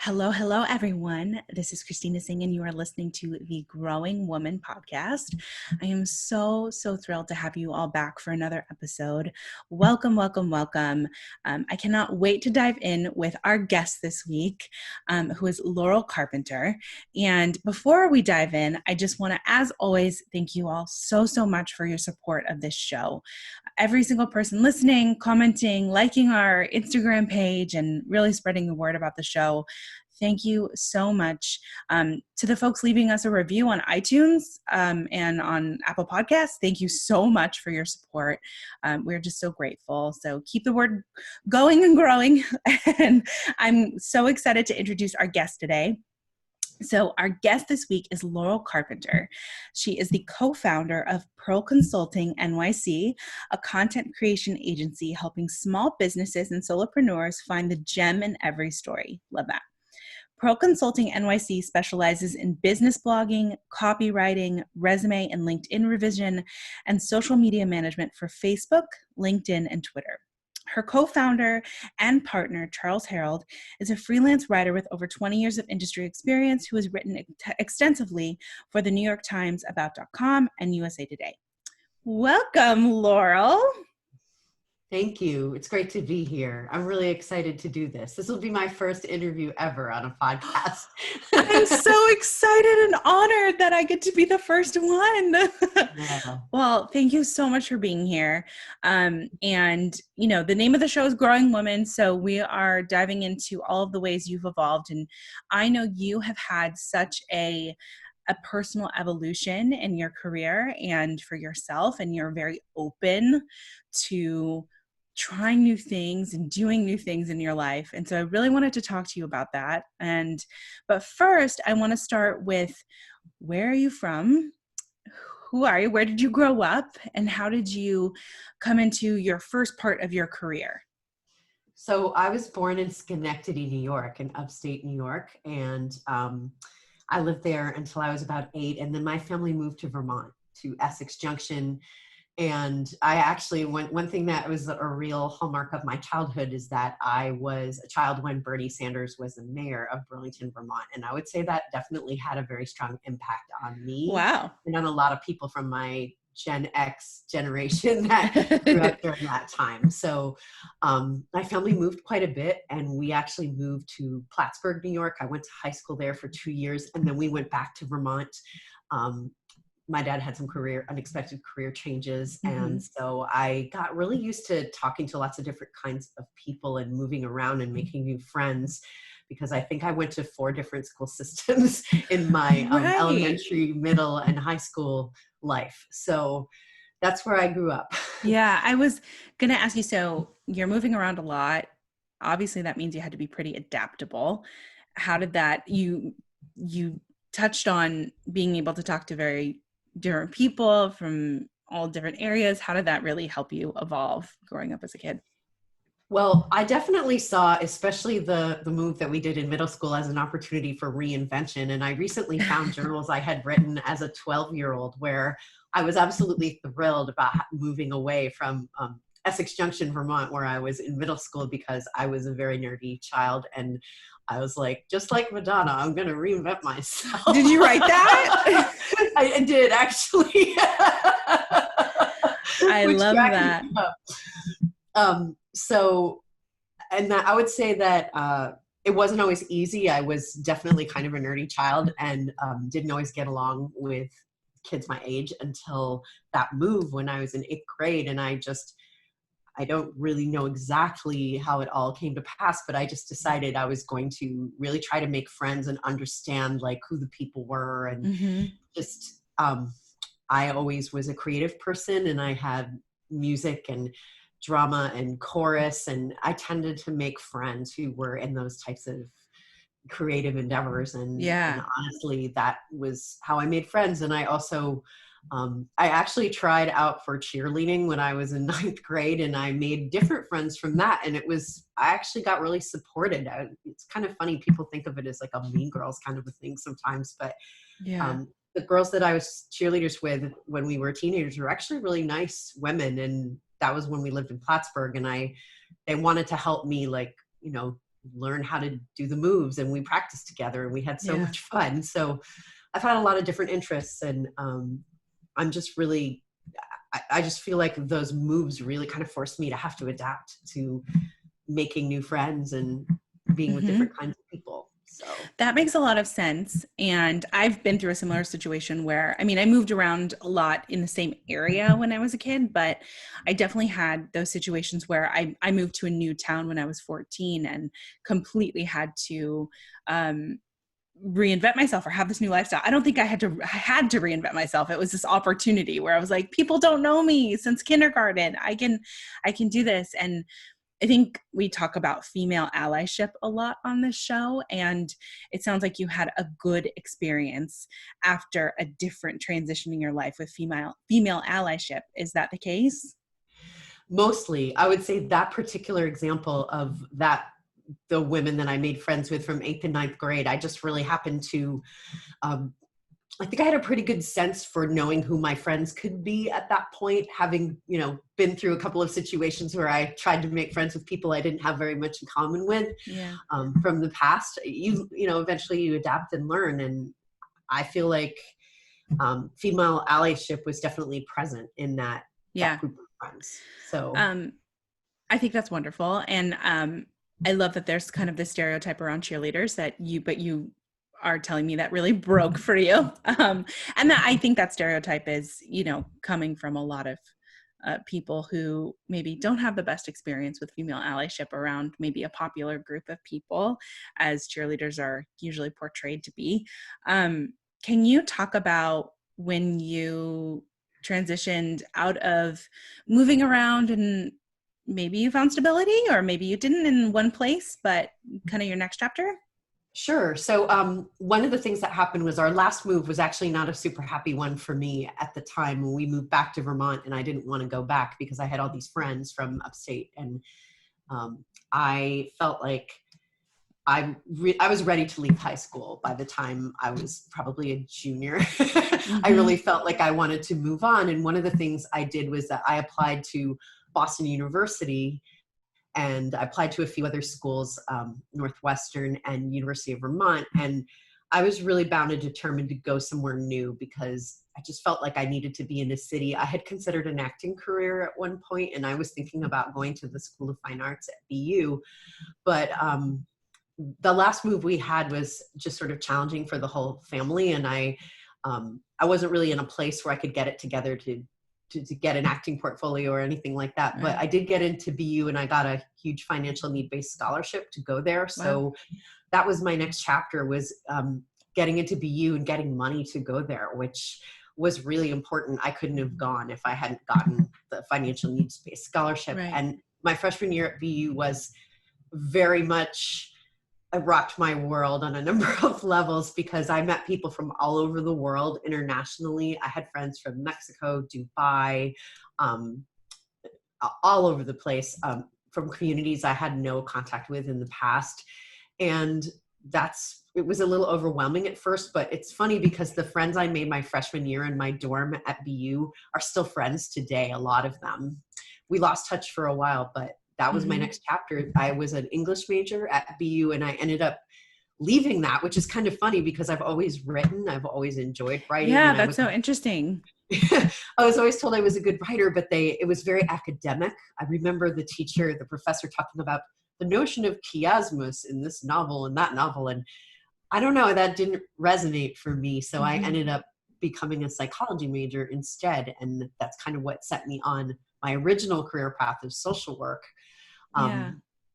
Hello, hello, everyone. This is Christina Singh, and you are listening to the Growing Woman podcast. I am so thrilled to have you all back for another episode. Welcome, welcome, welcome. I cannot wait to dive in with our guest this week, who is Laurel Carpenter. And before we dive in, I just want to, as always, thank you all so much for your support of this show. Every single person listening, commenting, liking our Instagram page, and really spreading the word about the show. Thank you so much. To the folks leaving us a review on iTunes and on Apple Podcasts, thank you so much for your support. We're just so grateful. So keep the word going and growing. And I'm so excited to introduce our guest today. So our guest this week is Laurel Carpenter. She is the co-founder of Pearl Consulting NYC, a content creation agency helping small businesses and solopreneurs find the gem in every story. Love that. Pearl Consulting NYC specializes in business blogging, copywriting, resume and LinkedIn revision, and social media management for Facebook, LinkedIn, and Twitter. Her co-founder and partner, Charles Harold, is a freelance writer with over 20 years of industry experience who has written extensively for the New York Times, About.com, and USA Today. Welcome, Laurel. Thank you. It's great to be here. I'm really excited to do this. This will be my first interview ever on a podcast. I'm so excited and honored that I get to be the first one. Yeah. Well, thank you so much for being here. And, you know, the name of the show is Growing Woman. So we are diving into all of the ways you've evolved. And I know you have had such a personal evolution in your career and for yourself, and you're very open to trying new things and doing new things in your life. And so I really wanted to talk to you about that. But first, I want to start with, where are you from? Who are you? Where did you grow up? And how did you come into your first part of your career? So I was born in Schenectady, New York, in upstate New York. And I lived there until I was about 8. And then my family moved to Vermont, to Essex Junction. And I actually, one thing that was a real hallmark of my childhood is that I was a child when Bernie Sanders was the mayor of Burlington, Vermont. And I would say that definitely had a very strong impact on me. Wow. And on a lot of people from my Gen X generation that grew up during that time. So my family moved quite a bit, and we actually moved to Plattsburgh, New York. I went to high school there for 2 years, and then we went back to Vermont. My dad had some unexpected career changes. Mm-hmm. And so I got really used to talking to lots of different kinds of people and moving around and making new friends, because I think I went to 4 different school systems in my elementary, middle, and high school life. So that's where I grew up. Yeah, I was going to ask you, so you're moving around a lot. Obviously, that means you had to be pretty adaptable. How did that, you touched on being able to talk to very different people from all different areas. How did that really help you evolve growing up as a kid? Well, I definitely saw, especially the move that we did in middle school, as an opportunity for reinvention. And I recently found journals I had written as a 12-year-old where I was absolutely thrilled about moving away from Essex Junction, Vermont, where I was in middle school, because I was a very nerdy child. And I was like, just like Madonna, I'm going to reinvent myself. Did you write that? I did, actually. I love that. So, and that, I would say that it wasn't always easy. I was definitely kind of a nerdy child, and didn't always get along with kids my age until that move when I was in 8th grade. And I don't really know exactly how it all came to pass, but I just decided I was going to really try to make friends and understand like who the people were. And mm-hmm. just, I always was a creative person, and I had music and drama and chorus, and I tended to make friends who were in those types of creative endeavors. And honestly, that was how I made friends. And I also, I actually tried out for cheerleading when I was in 9th grade, and I made different friends from that. And I actually got really supported. It's kind of funny. People think of it as like a Mean Girls kind of a thing sometimes, but the girls that I was cheerleaders with when we were teenagers were actually really nice women. And that was when we lived in Plattsburgh, and they wanted to help me, like, you know, learn how to do the moves, and we practiced together, and we had so Yeah. much fun. So I've had a lot of different interests, and I'm just really, I just feel like those moves really kind of forced me to have to adapt to making new friends and being with different kinds of people. So That makes a lot of sense. And I've been through a similar situation where, I mean, I moved around a lot in the same area when I was a kid, but I definitely had those situations where I moved to a new town when I was 14 and completely had to reinvent myself or have this new lifestyle. I don't think I had to reinvent myself. It was this opportunity where I was like, people don't know me since kindergarten. I can do this. And I think we talk about female allyship a lot on this show, and it sounds like you had a good experience after a different transition in your life with female allyship. Is that the case? mostly, I would say that particular example of that, the women that I made friends with from 8th and 9th grade, I just really happened to, I think I had a pretty good sense for knowing who my friends could be at that point, having, been through a couple of situations where I tried to make friends with people I didn't have very much in common with from the past. Eventually you adapt and learn. And I feel like female allyship was definitely present in that group of friends. So I think that's wonderful. And I love that there's kind of this stereotype around cheerleaders that you are telling me that really broke for you. And that I think that stereotype is, coming from a lot of people who maybe don't have the best experience with female allyship around maybe a popular group of people, as cheerleaders are usually portrayed to be. Can you talk about when you transitioned out of moving around and maybe you found stability, or maybe you didn't in one place, but kind of your next chapter? Sure. So one of the things that happened was our last move was actually not a super happy one for me at the time when we moved back to Vermont, and I didn't want to go back because I had all these friends from upstate, and I felt like I was ready to leave high school by the time I was probably a junior. I really felt like I wanted to move on. And one of the things I did was that I applied to Boston University, and I applied to a few other schools, Northwestern and University of Vermont. And I was really bound and determined to go somewhere new because I just felt like I needed to be in a city. I had considered an acting career at one point, and I was thinking about going to the School of Fine Arts at BU. But the last move we had was just sort of challenging for the whole family. And I wasn't really in a place where I could get it together to get an acting portfolio or anything like that. Right. But I did get into BU, and I got a huge financial need-based scholarship to go there. Wow. So that was my next chapter, was getting into BU and getting money to go there, which was really important. I couldn't have gone if I hadn't gotten the financial needs-based scholarship. Right. And my freshman year at BU was very much, it rocked my world on a number of levels because I met people from all over the world internationally. I had friends from Mexico, Dubai, all over the place, from communities I had no contact with in the past. And it was a little overwhelming at first, but it's funny because the friends I made my freshman year in my dorm at BU are still friends today, a lot of them. We lost touch for a while, but that was my next chapter. I was an English major at BU, and I ended up leaving that, which is kind of funny because I've always written. I've always enjoyed writing. Yeah, that's so interesting. I was always told I was a good writer, but it was very academic. I remember the professor talking about the notion of chiasmus in this novel and that novel. And I don't know, that didn't resonate for me. So I ended up becoming a psychology major instead. And that's kind of what set me on my original career path of social work.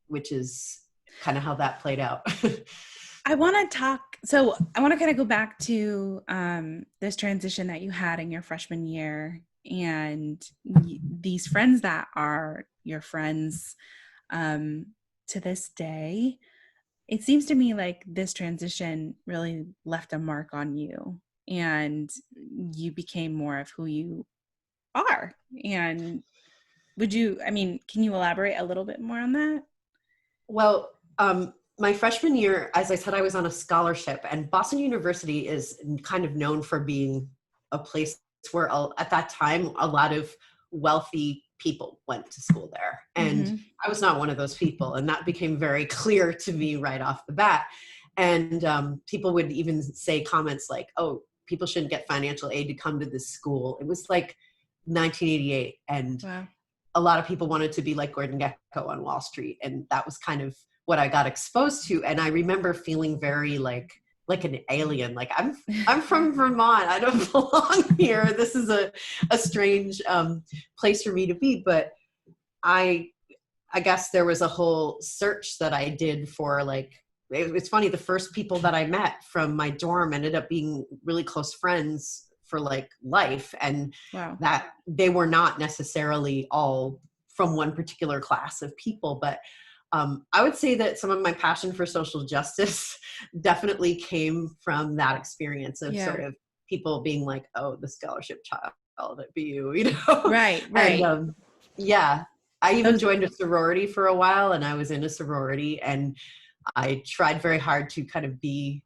Which is kind of how that played out. I want to kind of go back to this transition that you had in your freshman year, and these friends that are your friends to this day. It seems to me like this transition really left a mark on you, and you became more of who you are. And can you elaborate a little bit more on that? Well, my freshman year, as I said, I was on a scholarship, and Boston University is kind of known for being a place where at that time, a lot of wealthy people went to school there. And I was not one of those people. And that became very clear to me right off the bat. And people would even say comments like, oh, people shouldn't get financial aid to come to this school. It was like 1988. And Wow. a lot of people wanted to be like Gordon Gekko on Wall Street. And that was kind of what I got exposed to. And I remember feeling very like an alien, like I'm from Vermont. I don't belong here. This is a strange place for me to be. But I guess there was a whole search that I did for like, it's funny, the first people that I met from my dorm ended up being really close friends for like life. And wow. that they were not necessarily all from one particular class of people, but I would say that some of my passion for social justice definitely came from that experience of sort of people being like, oh, the scholarship child at BU, you know? Right. And I even joined a sorority for a while, and I was in a sorority, and I tried very hard to kind of be,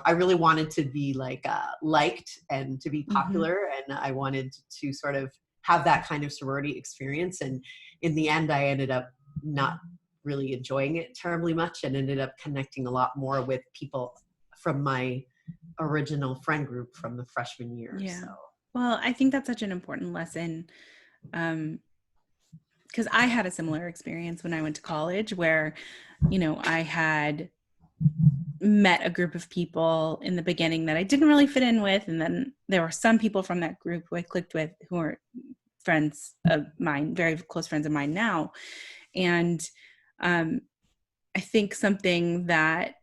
I really wanted to be like liked and to be popular. And I wanted to sort of have that kind of sorority experience. And in the end, I ended up not really enjoying it terribly much, and ended up connecting a lot more with people from my original friend group from the freshman year. Yeah. So. Well, I think that's such an important lesson. Because I had a similar experience when I went to college where, I had met a group of people in the beginning that I didn't really fit in with. And then there were some people from that group who I clicked with who are friends of mine, very close friends of mine now. And I think something that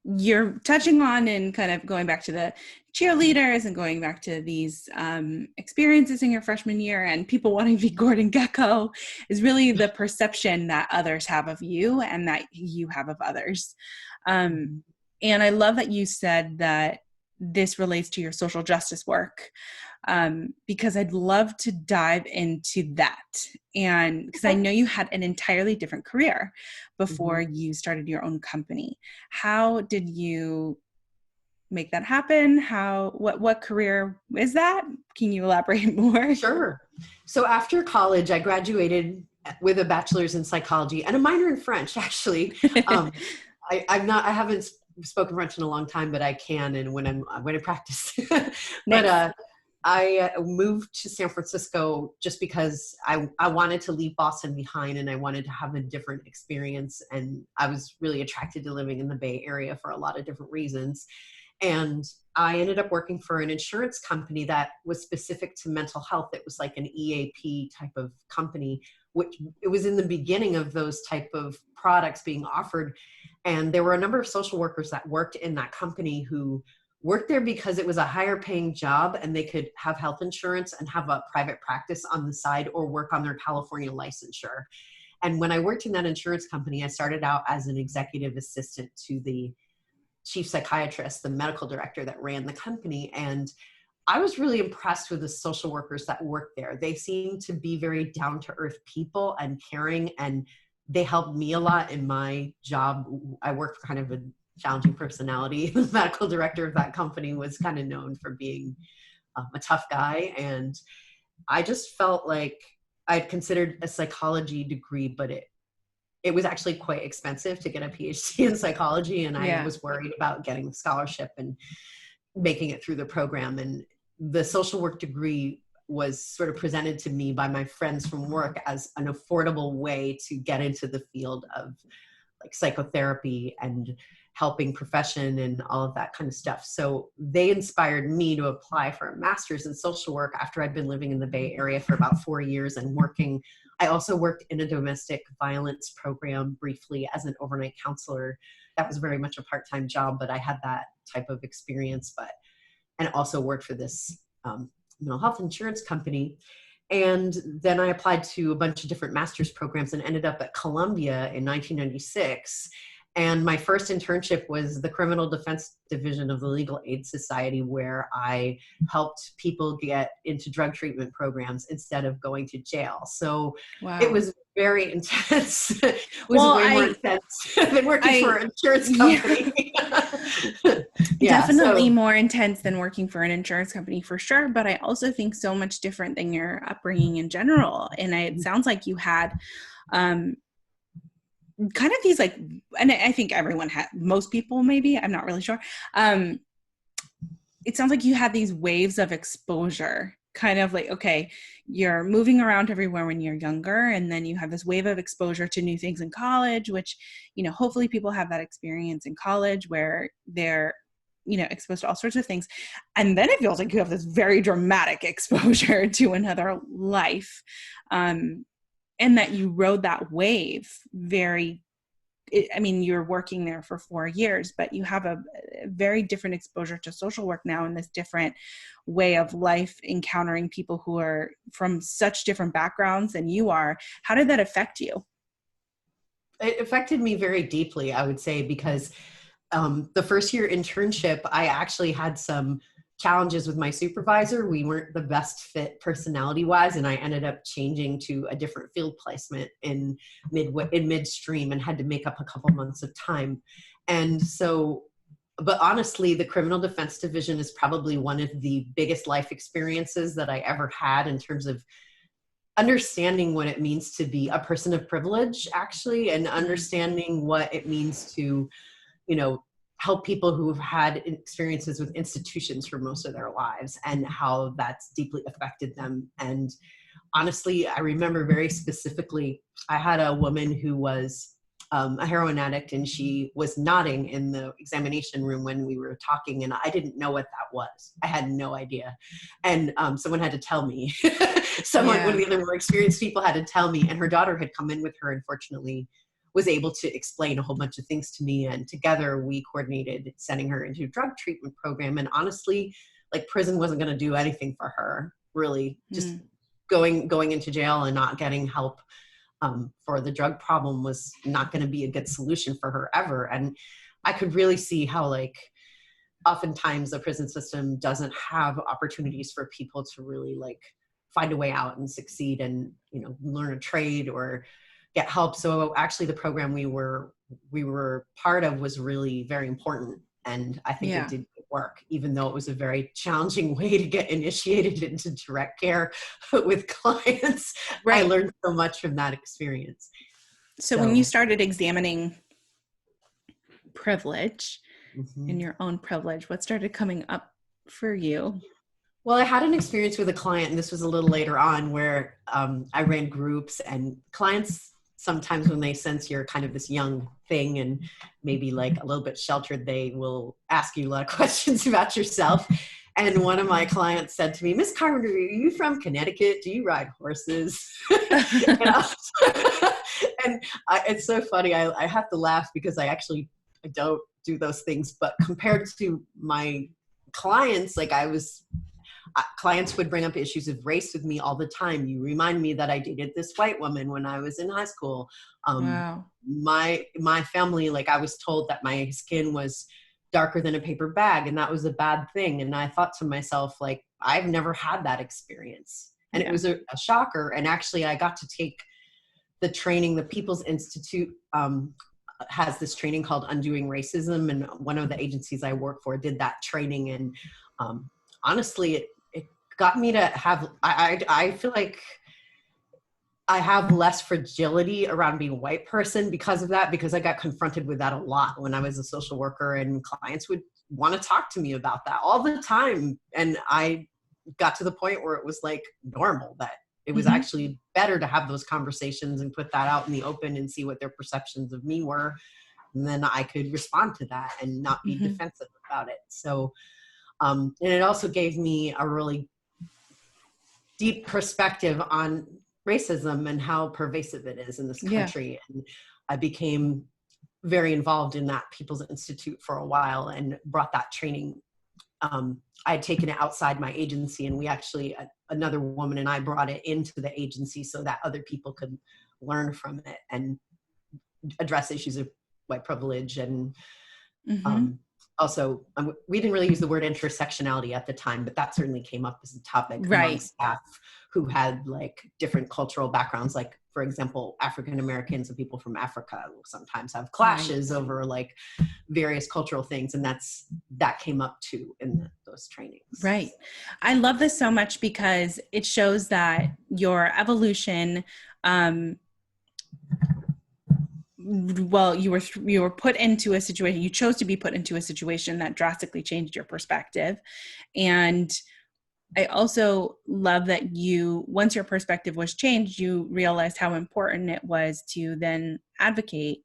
you're touching on and kind of going back to the cheerleaders and going back to these experiences in your freshman year and people wanting to be Gordon Gekko is really the perception that others have of you and that you have of others. And I love that you said that this relates to your social justice work, because I'd love to dive into that. And because I know you had an entirely different career before you started your own company. How did you make that happen? What career is that? Can you elaborate more? Sure. So after college, I graduated with a bachelor's in psychology and a minor in French, actually. I haven't spoken French in a long time, but I can, and when I practice. But I moved to San Francisco just because I wanted to leave Boston behind, and I wanted to have a different experience. And I was really attracted to living in the Bay Area for a lot of different reasons. And I ended up working for an insurance company that was specific to mental health. It was like an EAP type of company, which it was in the beginning of those type of products being offered. And there were a number of social workers that worked in that company who worked there because it was a higher paying job and they could have health insurance and have a private practice on the side or work on their California licensure. And when I worked in that insurance company, I started out as an executive assistant to the chief psychiatrist, the medical director that ran the company. And I was really impressed with the social workers that worked there. They seemed to be very down to earth people and caring, and they helped me a lot in my job. I worked for kind of a challenging personality. The medical director of that company was kind of known for being a tough guy. And I just felt like I'd considered a psychology degree, but it was actually quite expensive to get a PhD in psychology. And I was worried about getting the scholarship and making it through the program. And the social work degree was sort of presented to me by my friends from work as an affordable way to get into the field of like psychotherapy and helping profession and all of that kind of stuff. So they inspired me to apply for a master's in social work after I'd been living in the Bay Area for about 4 years and working. I also worked in a domestic violence program briefly as an overnight counselor. That was very much a part-time job, but I had that type of experience, and also worked for this mental health insurance company. And then I applied to a bunch of different master's programs and ended up at Columbia in 1996. And my first internship was the Criminal Defense Division of the Legal Aid Society, where I helped people get into drug treatment programs instead of going to jail. So it was very intense. It was way more intense than working for an insurance company. Yeah. Definitely So more intense than working for an insurance company for sure, but I also think so much different than your upbringing in general. And it sounds like you had um, kind of these like, and I think everyone had, most people maybe, I'm not really sure. It sounds like you had these waves of exposure, kind of like, okay, you're moving around everywhere when you're younger, and then you have this wave of exposure to new things in college, which, you know, hopefully people have that experience in college where they're, you know, exposed to all sorts of things. And then it feels like you have this very dramatic exposure to another life. And that you rode that wave very, I mean, you're working there for 4 years, but you have a very different exposure to social work now in this different way of life, encountering people who are from such different backgrounds than you are. How did that affect you? it affected me very deeply, I would say, because the first year internship, I actually had some challenges with my supervisor. We weren't the best fit personality wise, and I ended up changing to a different field placement in midstream and had to make up a couple months of time. And so, but honestly, the criminal defense division is probably one of the biggest life experiences that I ever had in terms of understanding what it means to be a person of privilege, actually, and understanding what it means to, you know, help people who have had experiences with institutions for most of their lives and how that's deeply affected them. And honestly, I remember very specifically, I had a woman who was a heroin addict, and she was nodding in the examination room when we were talking, and I didn't know what that was. I had no idea. And someone had to tell me. One of the other more experienced people had to tell me, and her daughter had come in with her, unfortunately, was able to explain a whole bunch of things to me. And together we coordinated sending her into a drug treatment program. And honestly, like, prison wasn't going to do anything for her, really. Just going into jail and not getting help for the drug problem was not going to be a good solution for her ever. And I could really see how, like, oftentimes the prison system doesn't have opportunities for people to really, like, find a way out and succeed and, you know, learn a trade or get help. So actually the program we were part of was really very important. And I think it did work, even though it was a very challenging way to get initiated into direct care with clients. Right. I learned so much from that experience. So when you started examining privilege and your own privilege, what started coming up for you? Well, I had an experience with a client, and this was a little later on, where I ran groups, and clients, sometimes when they sense you're kind of this young thing and maybe like a little bit sheltered, they will ask you a lot of questions about yourself. And one of my clients said to me, "Miss Carpenter, are you from Connecticut? Do you ride horses?" It's so funny. I have to laugh because I don't do those things. But compared to my clients, like, clients would bring up issues of race with me all the time. You remind me that I dated this white woman when I was in high school. Wow. My family, like, I was told that my skin was darker than a paper bag, and that was a bad thing. And I thought to myself, like, I've never had that experience. And it was a shocker. And actually, I got to take the training. The People's Institute has this training called Undoing Racism. And one of the agencies I work for did that training. And honestly, it got me to have, I feel like I have less fragility around being a white person because of that, because I got confronted with that a lot when I was a social worker, and clients would want to talk to me about that all the time. And I got to the point where it was like normal, that it was actually better to have those conversations and put that out in the open and see what their perceptions of me were. And then I could respond to that and not be defensive about it. So, and it also gave me a really deep perspective on racism and how pervasive it is in this country. And I became very involved in that People's Institute for a while and brought that training. I had taken it outside my agency, and we actually, another woman and I brought it into the agency so that other people could learn from it and address issues of white privilege and also, we didn't really use the word intersectionality at the time, but that certainly came up as a topic among Right. staff who had like different cultural backgrounds. Like, for example, African Americans and people from Africa will sometimes have clashes over like various cultural things. And that came up too in those trainings. Right. I love this so much because it shows that your evolution, well, you were put into a situation, you chose to be put into a situation that drastically changed your perspective. And I also love that once your perspective was changed, you realized how important it was to then advocate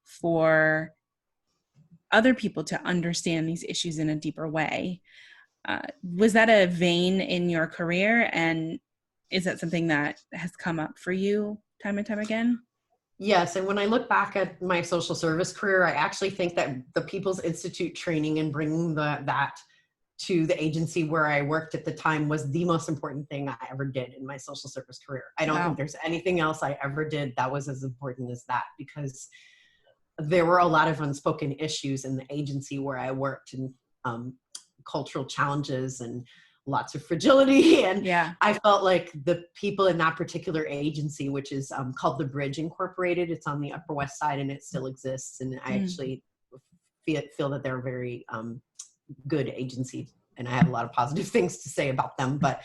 for other people to understand these issues in a deeper way. Was that a vein in your career? And is that something that has come up for you time and time again? Yes. And when I look back at my social service career, I actually think that the People's Institute training and bringing that to the agency where I worked at the time was the most important thing I ever did in my social service career. I don't think there's anything else I ever did that was as important as that, because there were a lot of unspoken issues in the agency where I worked, and cultural challenges and lots of fragility. And I felt like the people in that particular agency, which is called The Bridge Incorporated, it's on the Upper West Side and it still exists. And I actually feel that they're a very good agency, and I have a lot of positive things to say about them, but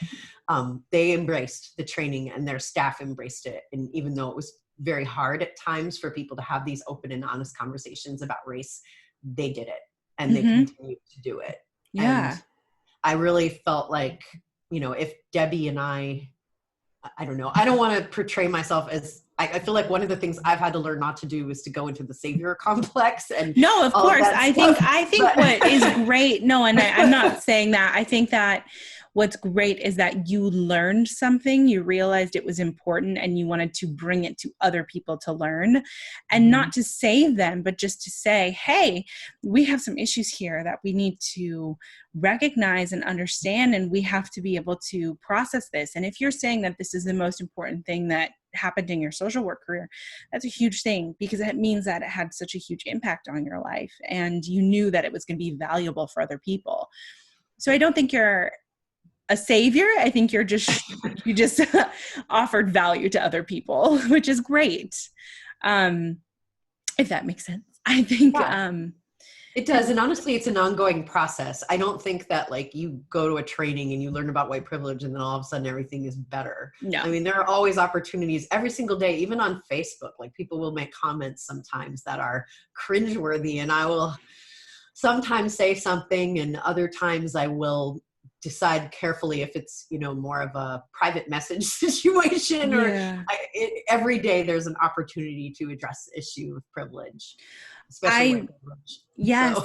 they embraced the training and their staff embraced it. And even though it was very hard at times for people to have these open and honest conversations about race, they did it, and they continued to do it. And I really felt like, if Debbie and I don't know, I don't want to portray myself as, I feel like one of the things I've had to learn not to do is to go into the savior complex. And no, of course, I think what is great. No, and I'm not saying that. I think that what's great is that you learned something, you realized it was important, and you wanted to bring it to other people to learn, and not to save them, but just to say, hey, we have some issues here that we need to recognize and understand, and we have to be able to process this. And if you're saying that this is the most important thing that happened in your social work career, that's a huge thing, because it means that it had such a huge impact on your life, and you knew that it was going to be valuable for other people. So I don't think you're a savior. I think you just offered value to other people, which is great. If that makes sense. I think it does. And honestly, it's an ongoing process. I don't think that like you go to a training and you learn about white privilege and then all of a sudden everything is better. No. I mean, there are always opportunities every single day, even on Facebook. Like, people will make comments sometimes that are cringeworthy, and I will sometimes say something, and other times I will decide carefully if it's, more of a private message situation, or every day there's an opportunity to address the issue of privilege, especially white privilege. Yes, so.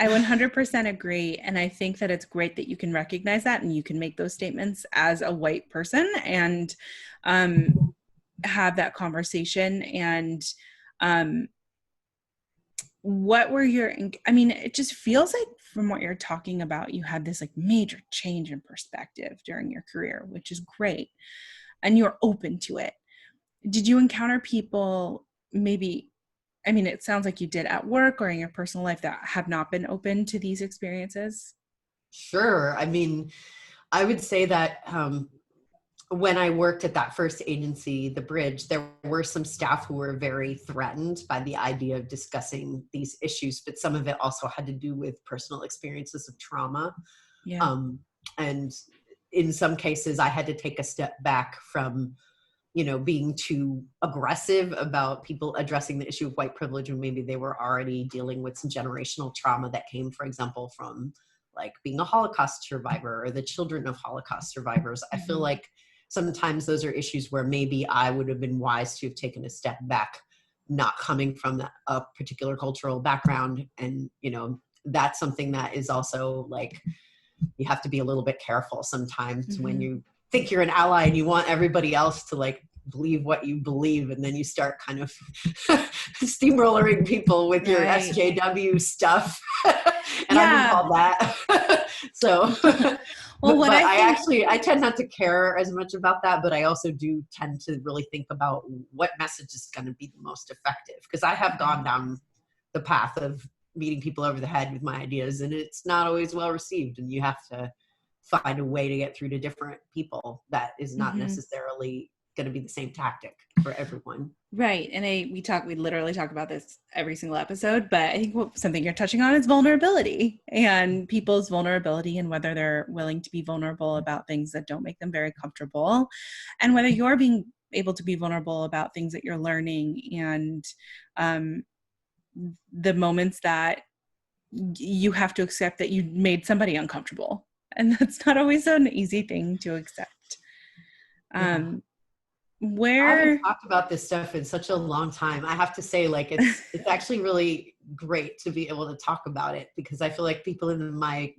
I 100% agree. And I think that it's great that you can recognize that and you can make those statements as a white person and have that conversation. And what were it just feels like from what you're talking about, you had this like major change in perspective during your career, which is great. And you're open to it. Did you encounter people it sounds like you did at work or in your personal life that have not been open to these experiences? Sure. I mean, I would say that when I worked at that first agency, The Bridge, there were some staff who were very threatened by the idea of discussing these issues, but some of it also had to do with personal experiences of trauma. Yeah. And in some cases, I had to take a step back from, being too aggressive about people addressing the issue of white privilege when maybe they were already dealing with some generational trauma that came, for example, from like being a Holocaust survivor or the children of Holocaust survivors. I feel like sometimes those are issues where maybe I would have been wise to have taken a step back, not coming from a particular cultural background. And, that's something that is also like, you have to be a little bit careful sometimes when you think you're an ally and you want everybody else to like believe what you believe. And then you start kind of steamrollering people with your SJW stuff. And I've been called that. So, well, I tend not to care as much about that, but I also do tend to really think about what message is going to be the most effective. Because I have gone down the path of beating people over the head with my ideas, and it's not always well received, and you have to find a way to get through to different people that is not necessarily going to be the same tactic for everyone. Right. And we literally talk about this every single episode, but I think something you're touching on is vulnerability, and people's vulnerability, and whether they're willing to be vulnerable about things that don't make them very comfortable, and whether you're being able to be vulnerable about things that you're learning, and the moments that you have to accept that you made somebody uncomfortable. And that's not always an easy thing to accept. I haven't talked about this stuff in such a long time. I have to say, like, it's actually really great to be able to talk about it, because I feel like people in my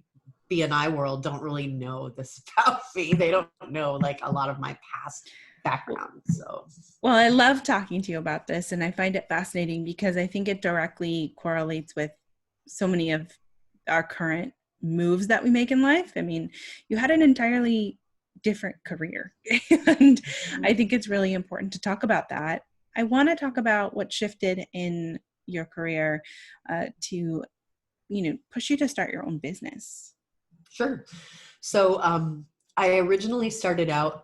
BNI world don't really know this about me. They don't know like a lot of my past background. So, well, I love talking to you about this, and I find it fascinating because I think it directly correlates with so many of our current moves that we make in life. I mean, you had an entirely different career, and I think it's really important to talk about that. I want to talk about what shifted in your career to, push you to start your own business. Sure. So I originally started out,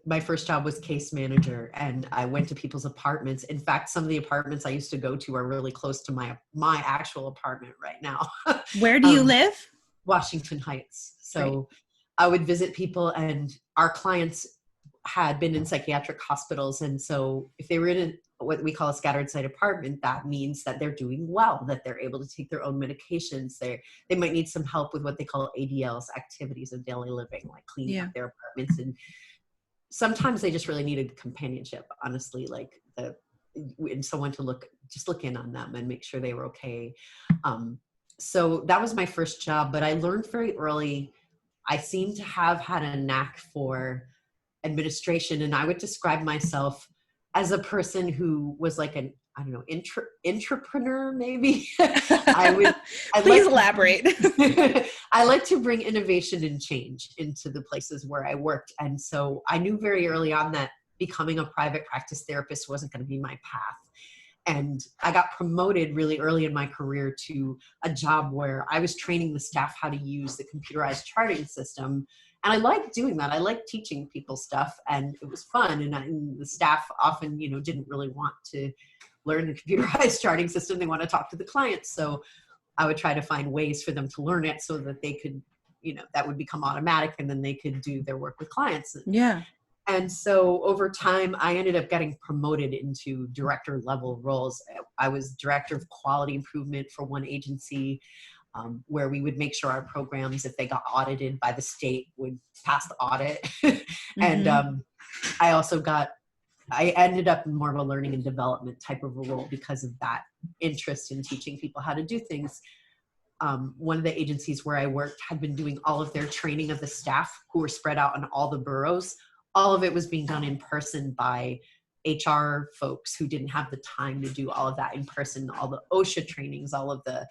my first job was case manager, and I went to people's apartments. In fact, some of the apartments I used to go to are really close to my actual apartment right now. Where do you live? Washington Heights. So Great. I would visit people, and our clients had been in psychiatric hospitals. And so if they were in what we call a scattered site apartment, that means that they're doing well, that they're able to take their own medications. They might need some help with what they call ADLs, activities of daily living, like cleaning up their apartments. And sometimes they just really needed companionship, honestly, like and someone to look in on them and make sure they were okay. So that was my first job, but I learned very early, I seem to have had a knack for administration, and I would describe myself as a person who was like an, I don't know, intrapreneur maybe. Please elaborate. I like to bring innovation and change into the places where I worked. And so I knew very early on that becoming a private practice therapist wasn't going to be my path. And I got promoted really early in my career to a job where I was training the staff how to use the computerized charting system. And I liked doing that. I liked teaching people stuff, and it was fun. And the staff often, didn't really want to learn the computerized charting system. They want to talk to the clients. So I would try to find ways for them to learn it so that they could, that would become automatic, and then they could do their work with clients. Yeah. And so over time, I ended up getting promoted into director level roles. I was director of quality improvement for one agency, where we would make sure our programs, if they got audited by the state, would pass the audit. And I ended up in more of a learning and development type of a role because of that interest in teaching people how to do things. One of the agencies where I worked had been doing all of their training of the staff who were spread out on all the boroughs. All of it was being done in person by HR folks who didn't have the time to do all of that in person, all the OSHA trainings, all of the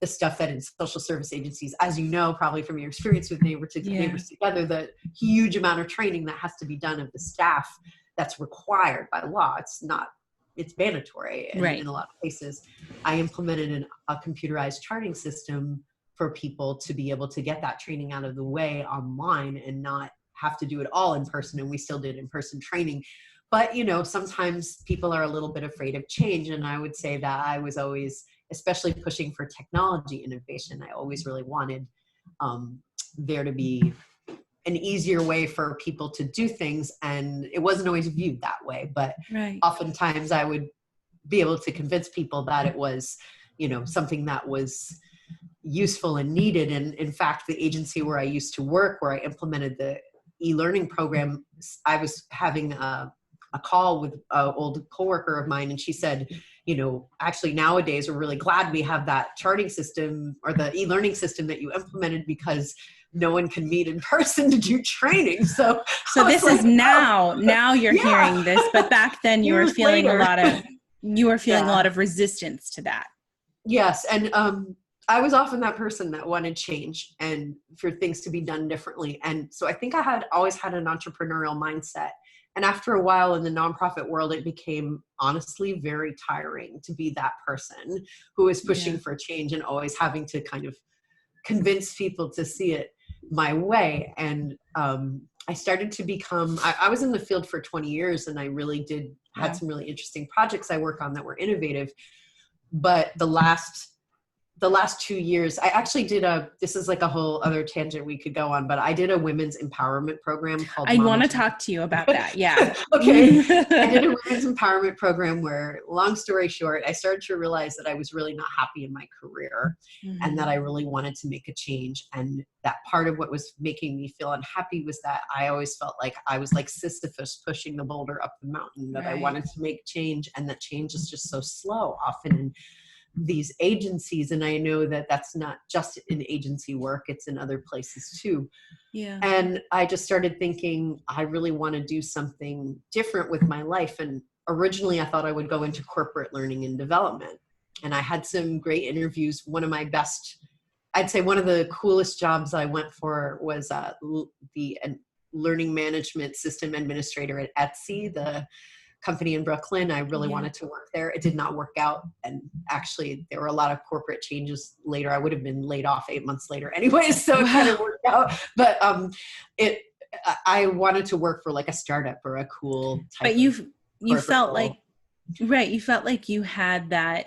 stuff that in social service agencies, as you know, probably from your experience with Neighbors Together, the huge amount of training that has to be done of the staff that's required by law. It's mandatory in a lot of places. I implemented a computerized charting system for people to be able to get that training out of the way online and not have to do it all in person. And we still did in-person training. But, sometimes people are a little bit afraid of change. And I would say that I was always, especially pushing for technology innovation, I always really wanted there to be an easier way for people to do things. And it wasn't always viewed that way. But oftentimes I would be able to convince people that it was, something that was useful and needed. And in fact, the agency where I used to work, where I implemented the e-learning program, I was having a call with an old coworker of mine, and she said, actually nowadays we're really glad we have that charting system or the e-learning system that you implemented, because no one can meet in person to do training. So this is now you're hearing this, but back then you were feeling a lot of resistance to that. Yes. And I was often that person that wanted change and for things to be done differently. And so I think I had always had an entrepreneurial mindset. And after a while in the nonprofit world, it became honestly very tiring to be that person who is pushing for change and always having to kind of convince people to see it my way. And I started to become, I was in the field for 20 years and I really had some really interesting projects I work on that were innovative. But the last 2 years, I actually did this is like a whole other tangent we could go on, but I did a women's empowerment program called I want to talk to you about that. Yeah. Okay. I did a women's empowerment program where, long story short, I started to realize that I was really not happy in my career and that I really wanted to make a change. And that part of what was making me feel unhappy was that I always felt like I was like Sisyphus pushing the boulder up the mountain, that I wanted to make change, and that change is just so slow often in these agencies. And I know that that's not just in agency work, it's in other places too. Yeah. And I just started thinking, I really want to do something different with my life. And originally I thought I would go into corporate learning and development. And I had some great interviews. One of my best, I'd say one of the coolest jobs I went for was the learning management system administrator at Etsy, the company in Brooklyn. I really wanted to work there. It did not work out. And actually there were a lot of corporate changes later. I would have been laid off 8 months later anyway. So it kind of worked out. But I wanted to work for like a startup or a cool type. But you felt like, right. You felt like you had that,